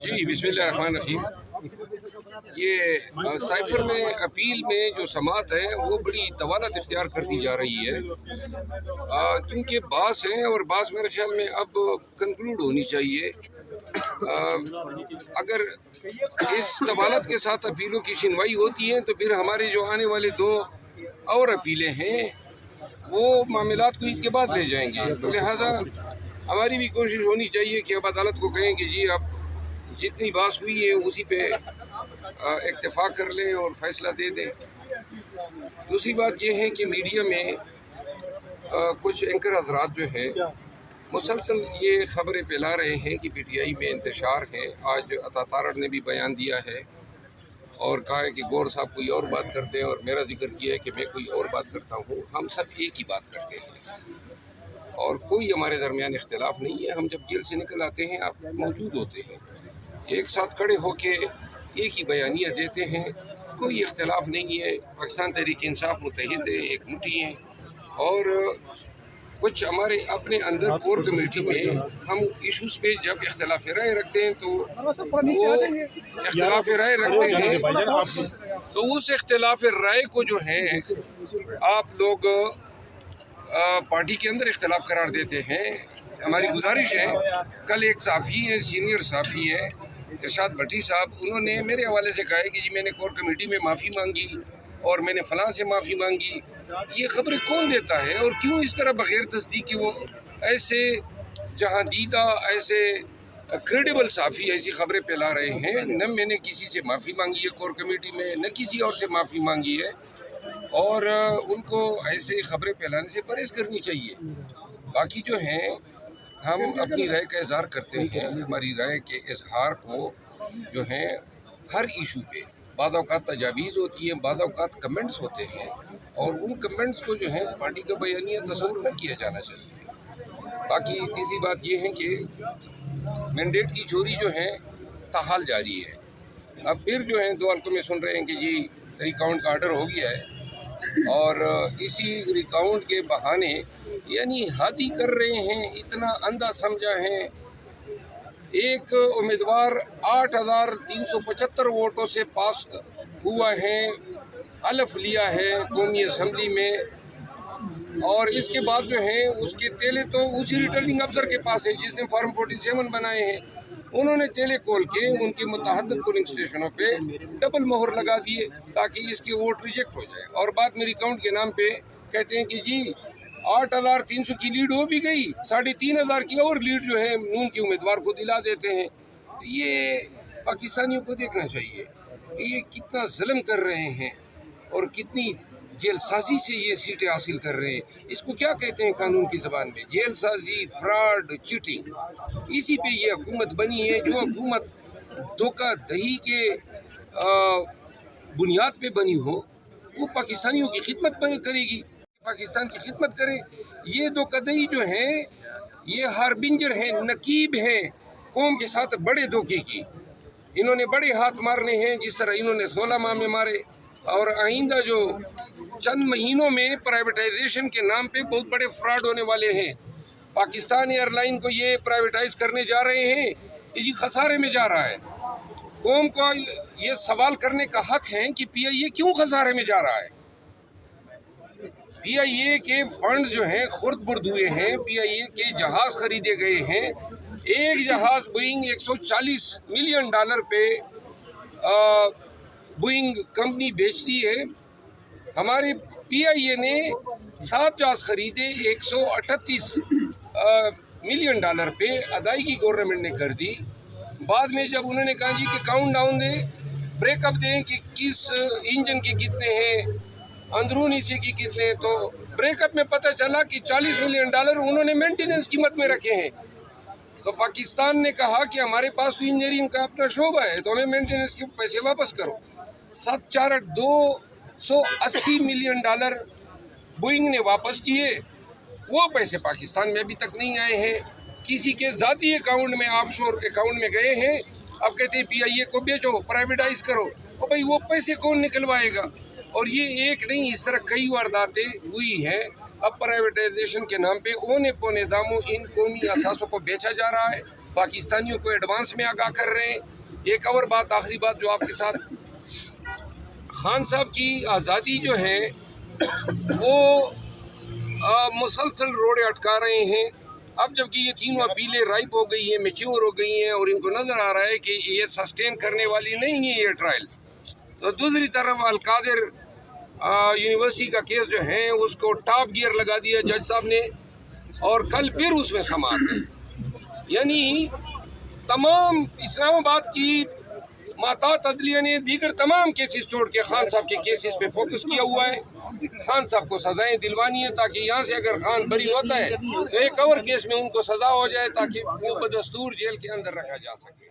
जी बिस्मिल्लाहिर्रहमानिर्रहीम। ये साइफर में अपील में जो समात है वो बड़ी तवालत इख्तियार करती जा रही है, क्योंकि बास हैं और बास मेरे ख्याल में अब कंक्लूड होनी चाहिए। अगर इस तवालत के साथ अपीलों की सुनवाई होती है तो फिर हमारे जो आने वाले दो और अपीलें हैं वो मामलात को ईद के बाद ले जाएंगे। तो लिहाजा हमारी भी कोशिश होनी चाहिए कि अब अदालत को कहें कि जी आप जितनी बात हुई है उसी पे इत्तेफाक कर लें और फैसला दे दें। दूसरी बात यह है कि मीडिया में कुछ एंकर हजरात जो हैं मुसलसल ये खबरें फैला रहे हैं कि PTI में इंतशार है। आज अता तारड़ ने भी बयान दिया है और कहा है कि गौर साहब कोई और बात करते हैं और मेरा जिक्र किया है कि मैं कोई और बात करता हूँ। हम सब एक ही बात करते हैं और कोई हमारे दरमियान इख्तिलाफ नहीं है। हम जब जेल से निकल आते हैं आप मौजूद होते हैं, एक साथ खड़े होके एक ही बयानियाँ देते हैं, कोई इख्तिलाफ नहीं है। पाकिस्तान तहरीक इंसाफ मुत्तहिद है, एक मुट्ठी है। और कुछ हमारे अपने अंदर कोर कमेटी में हम इशूज़ पे जब इख्तिलाफ राय रखते हैं तो वो इख्तिलाफ राय रखते हैं तो उस इख्तिलाफ राय को जो है आप लोग पार्टी के अंदर इख्तिलाफ करार देते हैं। हमारी गुजारिश है, कल एक साफ़ी है, सीनियर साफ़ी है इरशाद भट्टी साहब, उन्होंने मेरे हवाले से कहा है कि जी मैंने कोर कमेटी में माफ़ी मांगी और मैंने फ़लाँ से माफ़ी मांगी। ये ख़बरें कौन देता है और क्यों इस तरह बग़ैर तस्दीक के वो ऐसे जहाँ दीदा ऐसे क्रेडिबल साफ़ी ऐसी ख़बरें फैला रहे हैं। न मैंने किसी से माफ़ी मांगी है कोर कमेटी में, न किसी और से माफ़ी मांगी है और उनको ऐसे ख़बरें फैलाने से परहेज़ करनी चाहिए। बाकी जो हैं हम अपनी राय का इज़हार करते हैं। हमारी राय के इज़हार को जो है हर इशू पे बाद औक़ात तजावीज़ होती हैं, बाद औक़ात कमेंट्स होते हैं और उन कमेंट्स को जो है पार्टी का बयानिया तस्वुर न किया जाना चाहिए। बाकी तीसरी बात ये है कि मैंडेट की चोरी जो है ताहाल जारी है। अब फिर जो है दो हल्कों में सुन रहे हैं कि जी रिकाउंट का आर्डर हो गया है और इसी रिकाउंट के बहाने यानी हद ही कर रहे हैं, इतना अंधा समझा है। एक उम्मीदवार 8,375 वोटों से पास हुआ है, हलफ लिया है कौमी असम्बली में और इसके बाद जो है उसके तेले तो उसी रिटर्निंग अफसर के पास है जिसने फॉर्म 47 बनाए हैं। उन्होंने तेले खोल के उनके मुतअद्दिद पोलिंग स्टेशनों पे डबल मोहर लगा दिए ताकि इसके वोट रिजेक्ट हो जाए और बाद में रिकाउंट के नाम पे कहते हैं कि जी 8,300 की लीड हो भी गई, 3,500 की और लीड जो है नून के उम्मीदवार को दिला देते हैं। ये पाकिस्तानियों को देखना चाहिए कि ये कितना जुल्म कर रहे हैं और कितनी जेलसाजी से ये सीटें हासिल कर रहे हैं। इसको क्या कहते हैं कानून की ज़बान में? जेलसाजी, फ्रॉड, चीटिंग। इसी पे ये हुकूमत बनी है। जो हुकूमत धोखा दही के बुनियाद पे बनी हो वो पाकिस्तानियों की खिदमत करेगी, पाकिस्तान की खिदमत करे। ये धोखाधड़ी जो है ये हारबिंजर है, नकीब है कौम के साथ बड़े धोखे की। इन्होंने बड़े हाथ मारने हैं जिस तरह इन्होंने 16 माह में मारे और आइंदा जो चंद महीनों में प्राइवेटाइजेशन के नाम पे बहुत बड़े फ्रॉड होने वाले हैं। पाकिस्तान एयरलाइन को ये प्राइवेटाइज करने जा रहे हैं कि जी खसारे में जा रहा है। कौम को ये सवाल करने का हक है कि PIA क्यों खसारे में जा रहा है। PIA के फंड्स जो हैं खुर्द बुर्द हुए हैं। PIA के जहाज़ खरीदे गए हैं। एक जहाज़ बोइंग $140 मिलियन पे बोइंग कंपनी बेचती है। हमारे PIA ने 7 जहाज़ खरीदे 138 मिलियन पे अदायगी गवर्नमेंट ने कर दी। बाद में जब उन्होंने कहा जी कि काउंट डाउन दें, ब्रेकअप दें कि किस इंजन के कितने हैं, अंदरूनी से की कितने, तो ब्रेकअप में पता चला कि $40 मिलियन उन्होंने मेंटेनेंस कीमत में रखे हैं। तो पाकिस्तान ने कहा कि हमारे पास तो इंजीनियरिंग का अपना शोबा है तो हमें मेंटेनेंस के पैसे वापस करो। 280 मिलियन बोइंग ने वापस किए। वो पैसे पाकिस्तान में अभी तक नहीं आए हैं, किसी के ज़ाती अकाउंट में, ऑफशोर अकाउंट में गए हैं। अब कहते हैं PIA को बेचो, प्राइवेटाइज करो। और भाई वो पैसे कौन निकलवाएगा? और ये एक नहीं, इस तरह कई वारदातें हुई हैं اب پرائیویٹائزیشن کے نام پہ اونے پونے داموں ان قومی اثاثوں کو بیچا جا رہا ہے، پاکستانیوں کو ایڈوانس میں آگاہ کر رہے ہیں۔ ایک اور بات، آخری بات جو آپ کے ساتھ، خان صاحب کی آزادی جو ہے وہ مسلسل روڑے اٹکا رہے ہیں۔ اب جبکہ یہ تینوں اپیلیں رائپ ہو گئی ہیں، میچور ہو گئی ہیں، اور ان کو نظر آ رہا ہے کہ یہ سسٹین کرنے والی نہیں ہے یہ ٹرائل، تو دوسری طرف القادر یونیورسٹی کا کیس جو ہے اس کو ٹاپ گیئر لگا دیا جج صاحب نے، اور کل پھر اس میں سماعت ہے۔ یعنی تمام اسلام آباد کی محتاط عدلیہ نے دیگر تمام کیسز چھوڑ کے خان صاحب کے کیسز پہ فوکس کیا ہوا ہے۔ خان صاحب کو سزائیں دلوانی ہیں تاکہ یہاں سے اگر خان بری ہوتا ہے تو ایک اور کیس میں ان کو سزا ہو جائے تاکہ وہ بدستور جیل کے اندر رکھا جا سکے۔